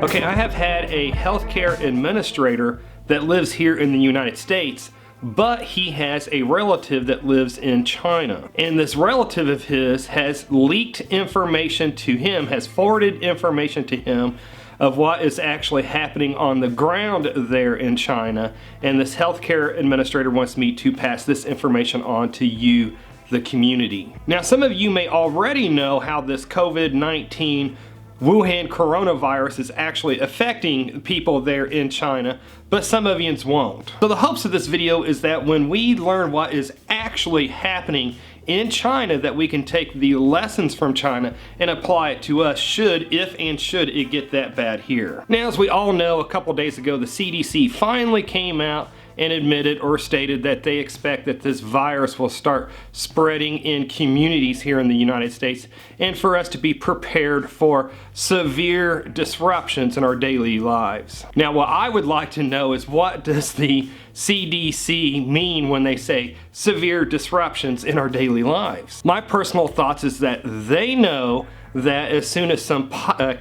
Okay, I have had a healthcare administrator that lives here in the United States, but he has a relative that lives in China. And this relative of his has leaked information to him, has forwarded information to him of what is actually happening on the ground there in China. And this healthcare administrator wants me to pass this information on to you, the community. Now, some of you may already know how this COVID-19 Wuhan Coronavirus is actually affecting people there in China, but some of you won't. So the hopes of this video is that when we learn what is actually happening in China, that we can take the lessons from China and apply it to us should it get that bad here. Now, as we all know, a couple days ago, the CDC finally came out and admitted or stated that they expect that this virus will start spreading in communities here in the United States, and for us to be prepared for severe disruptions in our daily lives. Now, what I would like to know is, what does the CDC mean when they say severe disruptions in our daily lives? My personal thoughts is that they know that as soon as some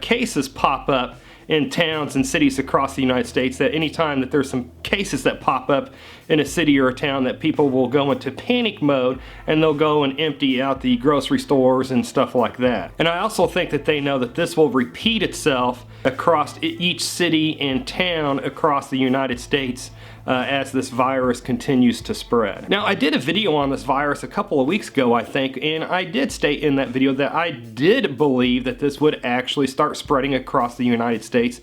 cases pop up in towns and cities across the United States, that anytime that there's some cases that pop up in a city or a town, that people will go into panic mode and they'll go and empty out the grocery stores and stuff like that. And I also think that they know that this will repeat itself across each city and town across the United States as this virus continues to spread. Now, I did a video on this virus a couple of weeks ago, I think, and I did state in that video that I did believe that this would actually start spreading across the United States,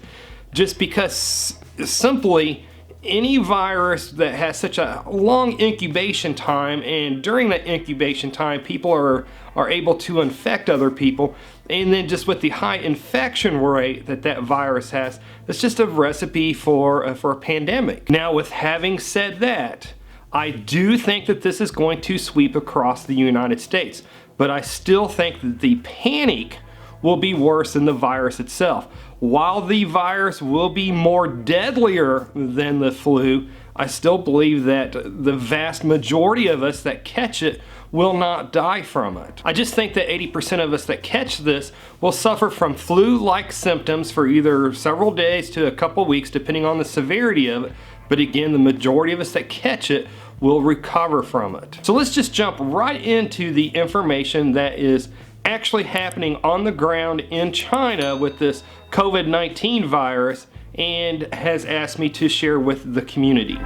just because simply any virus that has such a long incubation time, and during that incubation time people are able to infect other people, and then just with the high infection rate that that virus has, it's just a recipe for a pandemic. Now, with having said that, I do think that this is going to sweep across the United States, but I still think that the panic will be worse than the virus itself. While the virus will be more deadlier than the flu, I still believe that the vast majority of us that catch it will not die from it. I just think that 80% of us that catch this will suffer from flu-like symptoms for either several days to a couple weeks, depending on the severity of it. But again, the majority of us that catch it will recover from it. So let's just jump right into the information that is actually happening on the ground in China with this COVID-19 virus, and has asked me to share with the community.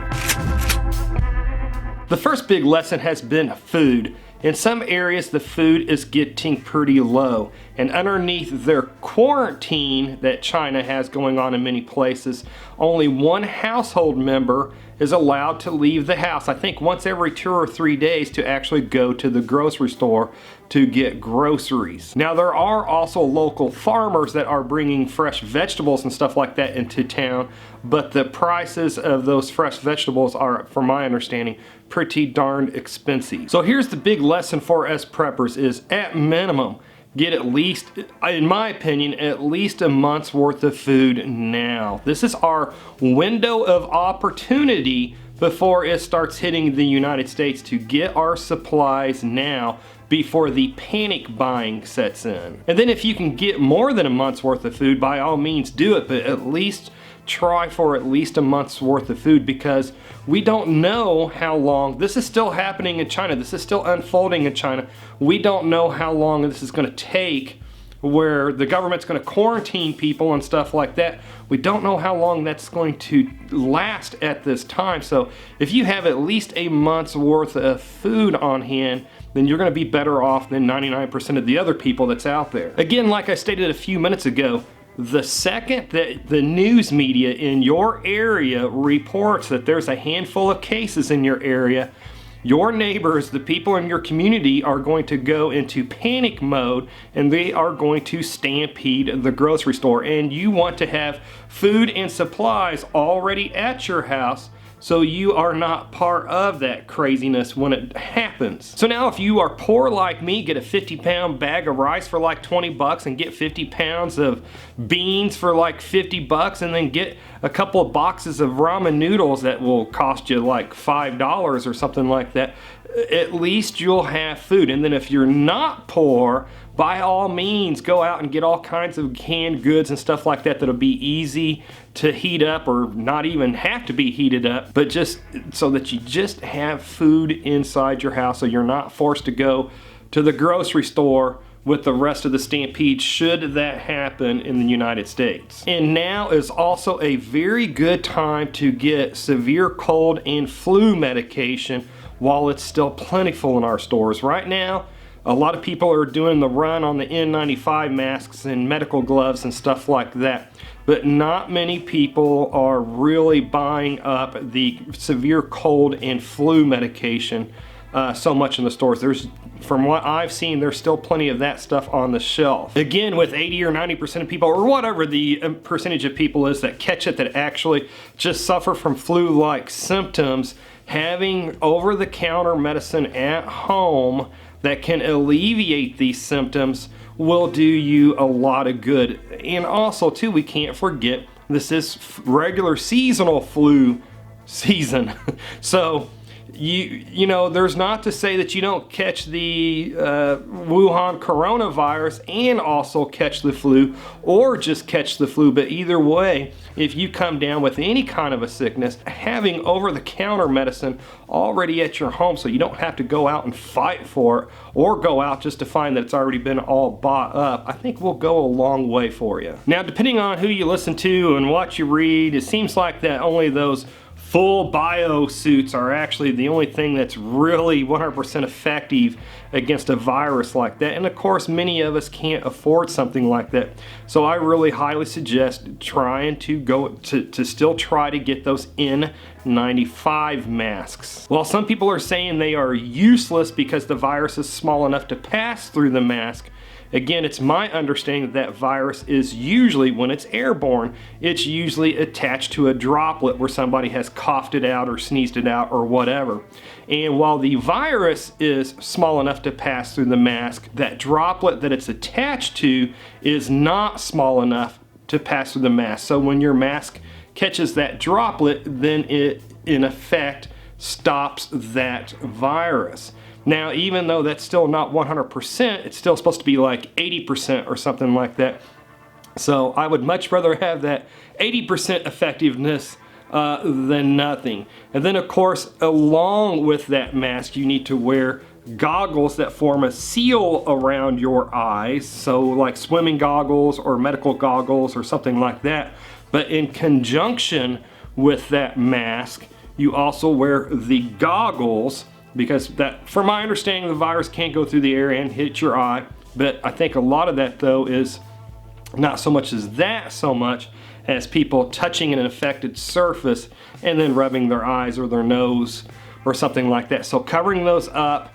The first big lesson has been food. In some areas, the food is getting pretty low, and underneath their quarantine that China has going on in many places, only one household member is allowed to leave the house, I think once every 2 or 3 days, to actually go to the grocery store to get groceries. Now, there are also local farmers that are bringing fresh vegetables and stuff like that into town, but the prices of those fresh vegetables are, from my understanding, pretty darn expensive. So here's the big lesson for us preppers is, at minimum, get at least, in my opinion, at least a month's worth of food now. This is our window of opportunity before it starts hitting the United States to get our supplies now before the panic buying sets in. And then if you can get more than a month's worth of food, by all means do it, but at least try for at least a month's worth of food, because we don't know how long this is still happening in China. This is still unfolding in China. We don't know how long this is going to take, where the government's going to quarantine people and stuff like that. We don't know how long that's going to last at this time. So if you have at least a month's worth of food on hand, then you're going to be better off than 99% of the other people that's out there. Again, like I stated a few minutes ago, the second that the news media in your area reports that there's a handful of cases in your area, your neighbors, the people in your community, are going to go into panic mode, and they are going to stampede the grocery store. And you want to have food and supplies already at your house, so you are not part of that craziness when it happens. So now, if you are poor like me, get a 50-pound bag of rice for like 20 bucks, and get 50 pounds of beans for like 50 bucks, and then get a couple of boxes of ramen noodles that will cost you like $5 or something like that. at least you'll have food. And then if you're not poor, by all means, go out and get all kinds of canned goods and stuff like that that'll be easy to heat up or not even have to be heated up, but just so that you just have food inside your house so you're not forced to go to the grocery store with the rest of the stampede should that happen in the United States. And now is also a very good time to get severe cold and flu medication while it's still plentiful in our stores. Right now, a lot of people are doing the run on the N95 masks and medical gloves and stuff like that, but not many people are really buying up the severe cold and flu medication so much in the stores. From what I've seen, there's still plenty of that stuff on the shelf. Again, with 80 or 90% of people, or whatever the percentage of people is that catch it, that actually just suffer from flu-like symptoms, having over-the-counter medicine at home that can alleviate these symptoms will do you a lot of good. And also too, we can't forget this is regular seasonal flu season. So you know, there's not to say that you don't catch the Wuhan Coronavirus and also catch the flu, or just catch the flu, but either way, if you come down with any kind of a sickness, having over-the-counter medicine already at your home so you don't have to go out and fight for it, or go out just to find that it's already been all bought up, I think will go a long way for you. Now, depending on who you listen to and what you read, it seems like that only those full bio suits are actually the only thing that's really 100% effective against a virus like that. And of course, many of us can't afford something like that. So I really highly suggest trying to go to still try to get those N95 masks. While some people are saying they are useless because the virus is small enough to pass through the mask, again, it's my understanding that virus is usually, when it's airborne, it's usually attached to a droplet where somebody has coughed it out or sneezed it out or whatever. And while the virus is small enough to pass through the mask, that droplet that it's attached to is not small enough to pass through the mask. So when your mask catches that droplet, then it, in effect, stops that virus. Now, even though that's still not 100%, it's still supposed to be like 80% or something like that. So I would much rather have that 80% effectiveness than nothing. And then of course, along with that mask, you need to wear goggles that form a seal around your eyes. So like swimming goggles or medical goggles or something like that. But in conjunction with that mask, you also wear the goggles, because that, from my understanding, the virus can't go through the air and hit your eye. But I think a lot of that though is not so much as that so much as people touching an infected surface and then rubbing their eyes or their nose or something like that. So covering those up,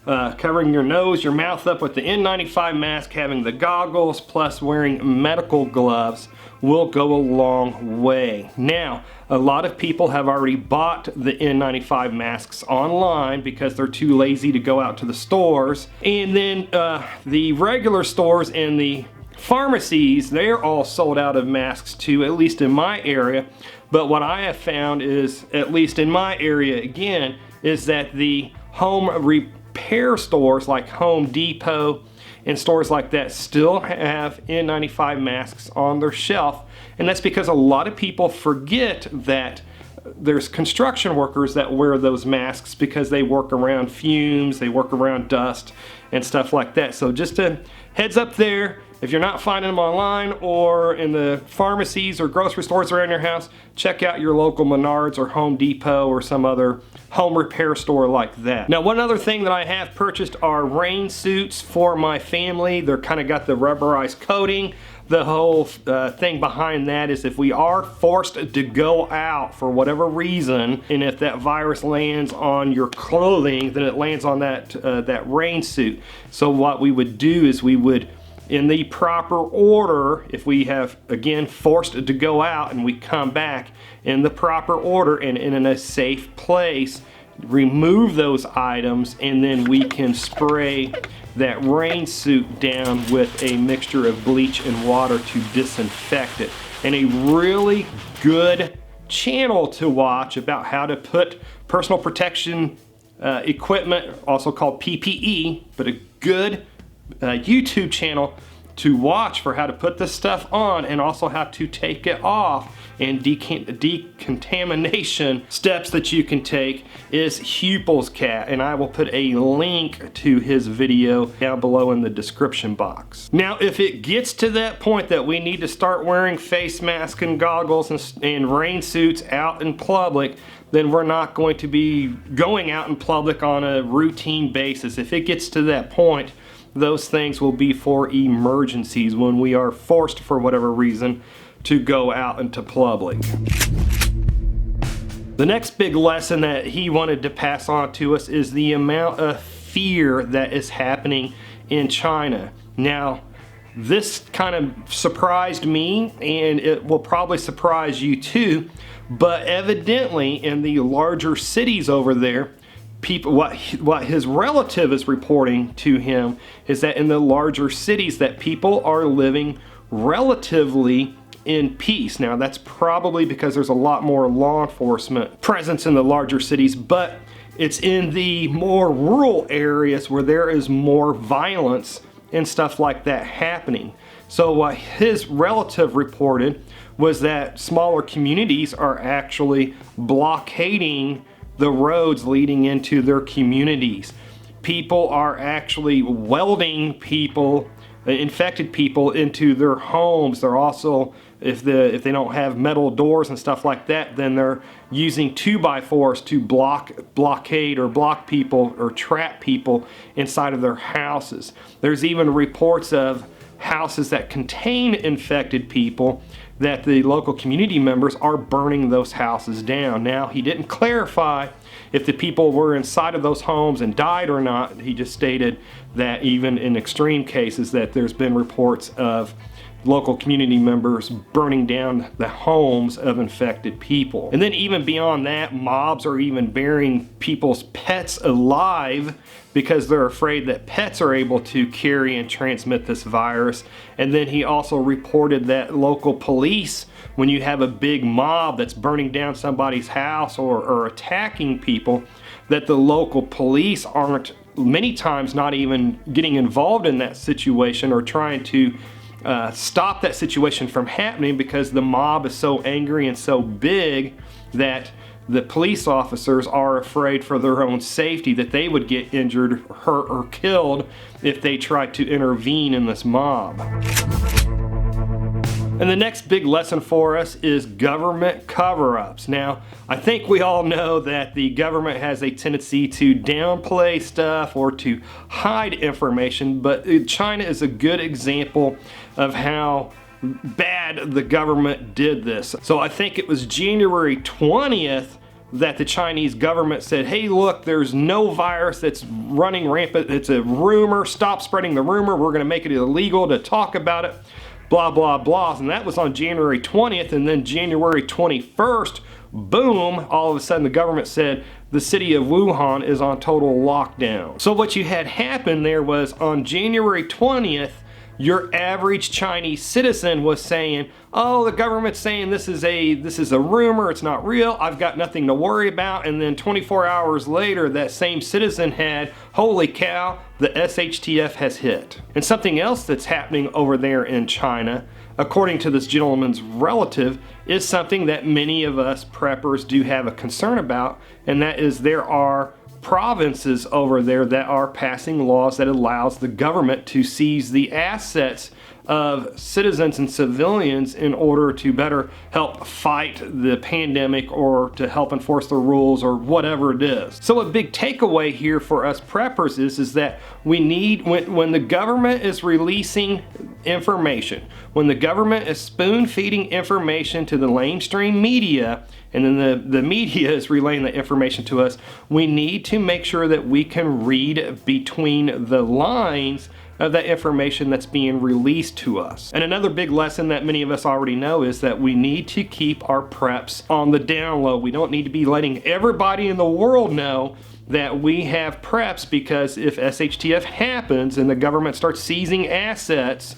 covering your nose, your mouth up with the N95 mask, having the goggles, plus wearing medical gloves will go a long way. Now, a lot of people have already bought the N95 masks online because they're too lazy to go out to the stores. And then the regular stores and the pharmacies, they're all sold out of masks too, at least in my area. But what I have found is, at least in my area again, is that the home repair stores like Home Depot and stores like that still have N95 masks on their shelf. And that's because a lot of people forget that there's construction workers that wear those masks because they work around fumes, they work around dust and stuff like that. So just a heads up there, if you're not finding them online or in the pharmacies or grocery stores around your house, check out your local Menards or Home Depot or some other home repair store like that. Now, one other thing that I have purchased are rain suits for my family. They're kind of got the rubberized coating. The whole thing behind that is if we are forced to go out for whatever reason, and if that virus lands on your clothing, then it lands on that rain suit. So what we would do is we would, in the proper order, if we have, again, forced to go out and we come back in the proper order and in a safe place, remove those items, and then we can spray that rain suit down with a mixture of bleach and water to disinfect it. And a really good channel to watch about how to put personal protection equipment, also called PPE, but a good YouTube channel to watch for how to put this stuff on and also how to take it off, and decontamination steps that you can take is Hupel's cat, and I will put a link to his video down below in the description box. Now if it gets to that point that we need to start wearing face masks and goggles and rain suits out in public, then we're not going to be going out in public on a routine basis. If it gets to that point, those things will be for emergencies, when we are forced for whatever reason to go out into public. The next big lesson that he wanted to pass on to us is the amount of fear that is happening in China. Now, this kind of surprised me, and it will probably surprise you too, but evidently in the larger cities over there, people, what his relative is reporting to him is that in the larger cities that people are living relatively in peace. Now that's probably because there's a lot more law enforcement presence in the larger cities, but it's in the more rural areas where there is more violence and stuff like that happening. So what his relative reported was that smaller communities are actually blockading the roads leading into their communities. People are actually welding people, infected people, into their homes. They're also, if they don't have metal doors and stuff like that, then they're using 2x4s to blockade or block people or trap people inside of their houses. There's even reports of houses that contain infected people that the local community members are burning those houses down. Now, he didn't clarify if the people were inside of those homes and died or not. He just stated that even in extreme cases that there's been reports of local community members burning down the homes of infected people. And then even beyond that, mobs are even burying people's pets alive because they're afraid that pets are able to carry and transmit this virus. And then he also reported that local police, when you have a big mob that's burning down somebody's house or attacking people, that the local police aren't many times not even getting involved in that situation or trying to stop that situation from happening, because the mob is so angry and so big that the police officers are afraid for their own safety that they would get injured, hurt, or killed if they tried to intervene in this mob. And the next big lesson for us is government cover-ups. Now, I think we all know that the government has a tendency to downplay stuff or to hide information, but China is a good example of how bad the government did this. So I think it was January 20th that the Chinese government said, hey look, there's no virus that's running rampant, it's a rumor, stop spreading the rumor, we're gonna make it illegal to talk about it, blah blah blah. And that was on January 20th, and then January 21st, boom, all of a sudden the government said the city of Wuhan is on total lockdown. So what you had happen there was on January 20th, your average Chinese citizen was saying, oh, the government's saying this is a rumor, it's not real, I've got nothing to worry about. And then 24 hours later, that same citizen had, holy cow, the SHTF has hit. And something else that's happening over there in China, according to this gentleman's relative, is something that many of us preppers do have a concern about, and that is there are provinces over there that are passing laws that allows the government to seize the assets of citizens and civilians in order to better help fight the pandemic or to help enforce the rules or whatever it is. So a big takeaway here for us preppers is that we need, when the government is releasing information, when the government is spoon feeding information to the mainstream media, and then the media is relaying the information to us, we need to make sure that we can read between the lines of that information that's being released to us. And another big lesson that many of us already know is that we need to keep our preps on the down low. We don't need to be letting everybody in the world know that we have preps, because if SHTF happens and the government starts seizing assets,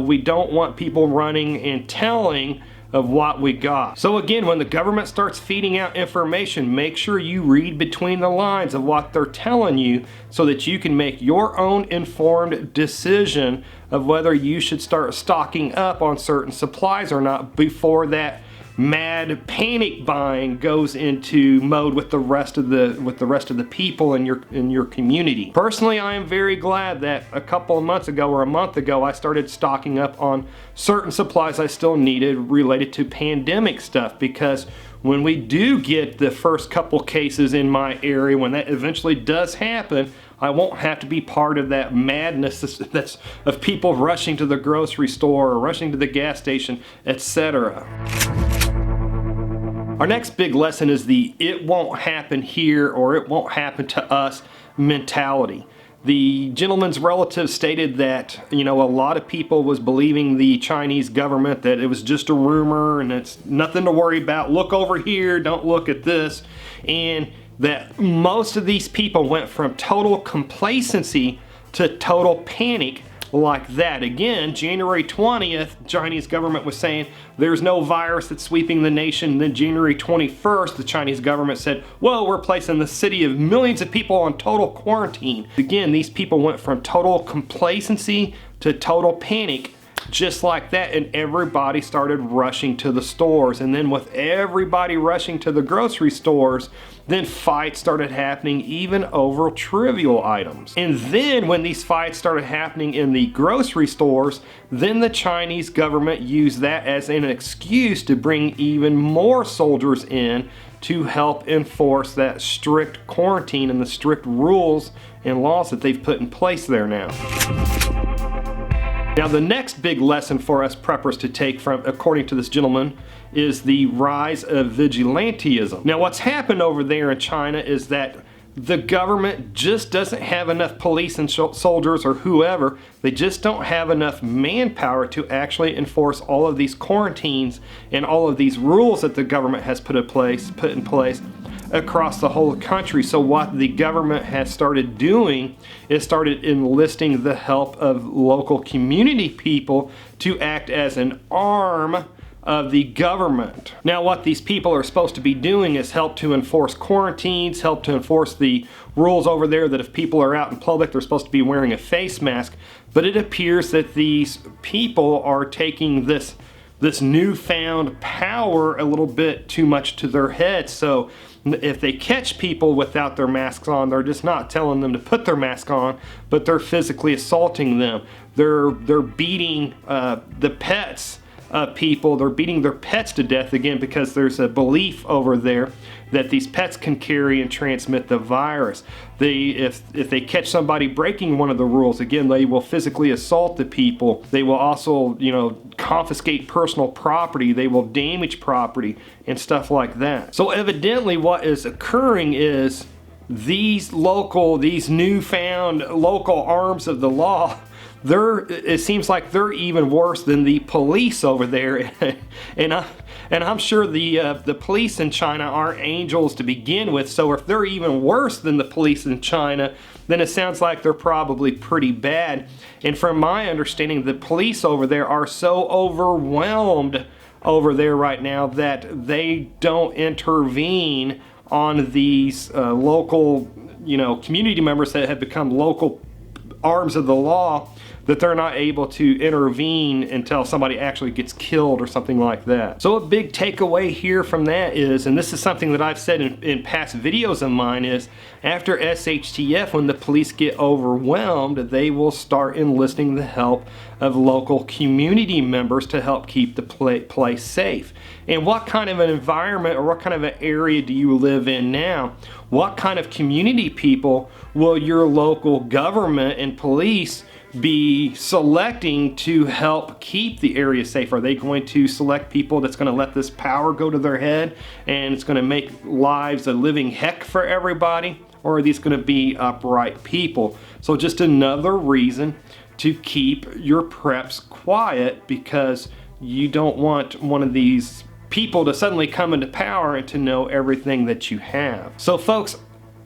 we don't want people running and telling of what we got. So again, when the government starts feeding out information, make sure you read between the lines of what they're telling you so that you can make your own informed decision of whether you should start stocking up on certain supplies or not before that mad panic buying goes into mode with the rest of the people in your community. Personally, I am very glad that a couple of months ago or a month ago I started stocking up on certain supplies I still needed related to pandemic stuff, because when we do get the first couple cases in my area, when that eventually does happen, I won't have to be part of that madness that's of people rushing to the grocery store or rushing to the gas station, etc. Our next big lesson is the "it won't happen here" or "it won't happen to us" mentality. The gentleman's relative stated that, a lot of people was believing the Chinese government, that it was just a rumor and it's nothing to worry about. Look over here, don't look at this. And that most of these people went from total complacency to total panic like that. Again, January 20th, Chinese government was saying there's no virus that's sweeping the nation. Then January 21st, the Chinese government said, well, we're placing the city of millions of people on total quarantine. Again, these people went from total complacency to total panic just like that, and everybody started rushing to the stores. And then with everybody rushing to the grocery stores, then fights started happening even over trivial items. And then when these fights started happening in the grocery stores, then the Chinese government used that as an excuse to bring even more soldiers in to help enforce that strict quarantine and the strict rules and laws that they've put in place there now. Now, the next big lesson for us preppers to take from, according to this gentleman, is the rise of vigilantism. Now, what's happened over there in China is that the government just doesn't have enough police and soldiers or whoever. They just don't have enough manpower to actually enforce all of these quarantines and all of these rules that the government has put in place across the whole country. So what the government has started doing is started enlisting the help of local community people to act as an arm of the government. Now, what these people are supposed to be doing is help to enforce quarantines, help to enforce the rules over there that if people are out in public, they're supposed to be wearing a face mask. But it appears that these people are taking this newfound power a little bit too much to their heads. So if they catch people without their masks on, they're just not telling them to put their mask on, but they're physically assaulting them. They're beating the pets of people. They're beating their pets to death, again, because there's a belief over there that these pets can carry and transmit the virus. If they catch somebody breaking one of the rules, again, they will physically assault the people. They will also, confiscate personal property. They will damage property and stuff like that. So evidently what is occurring is these newfound local arms of the law, it seems like they're even worse than the police over there. And I'm sure the police in China aren't angels to begin with, so if they're even worse than the police in China, then it sounds like they're probably pretty bad. And from my understanding, the police over there are so overwhelmed over there right now that they don't intervene on these local, community members that have become local arms of the law, that they're not able to intervene until somebody actually gets killed or something like that. So a big takeaway here from that is, and this is something that I've said in past videos of mine, is after SHTF, when the police get overwhelmed, they will start enlisting the help of local community members to help keep the place safe. And what kind of an environment or what kind of an area do you live in now? What kind of community people will your local government and police be selecting to help keep the area safe? Are they going to select people that's going to let this power go to their head and it's going to make lives a living heck for everybody? Or are these going to be upright people? So just another reason to keep your preps quiet, because you don't want one of these people to suddenly come into power and to know everything that you have. So folks,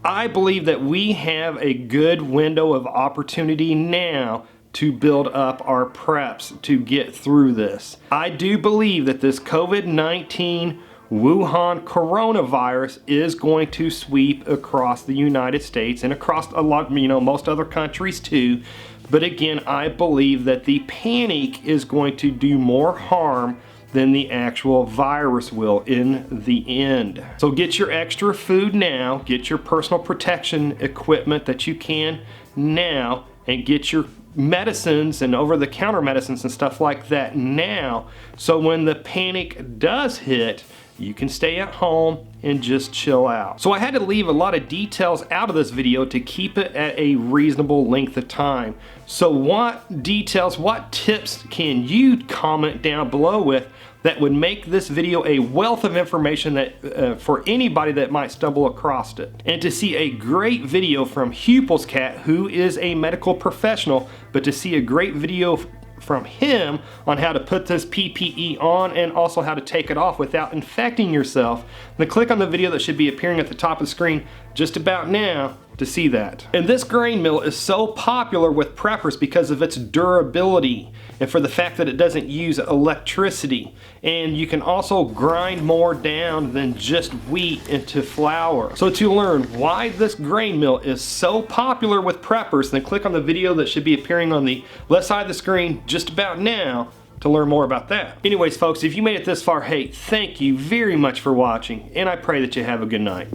I believe that we have a good window of opportunity now to build up our preps to get through this. I do believe that this COVID-19 Wuhan Coronavirus is going to sweep across the United States and across a lot, most other countries too. But again, I believe that the panic is going to do more harm than the actual virus will in the end. So get your extra food now, get your personal protection equipment that you can now, and get your medicines and over-the-counter medicines and stuff like that now, so when the panic does hit, you can stay at home and just chill out. So I had to leave a lot of details out of this video to keep it at a reasonable length of time. So what details, what tips can you comment down below with that would make this video a wealth of information that for anybody that might stumble across it? And to see a great video from Hupel's Cat, who is a medical professional, but to see a great video from him on how to put this PPE on and also how to take it off without infecting yourself, then click on the video that should be appearing at the top of the screen just about now to see that. And this grain mill is so popular with preppers because of its durability and for the fact that it doesn't use electricity. And you can also grind more down than just wheat into flour. So to learn why this grain mill is so popular with preppers, then click on the video that should be appearing on the left side of the screen just about now to learn more about that. Anyways folks, if you made it this far, hey, thank you very much for watching, and I pray that you have a good night.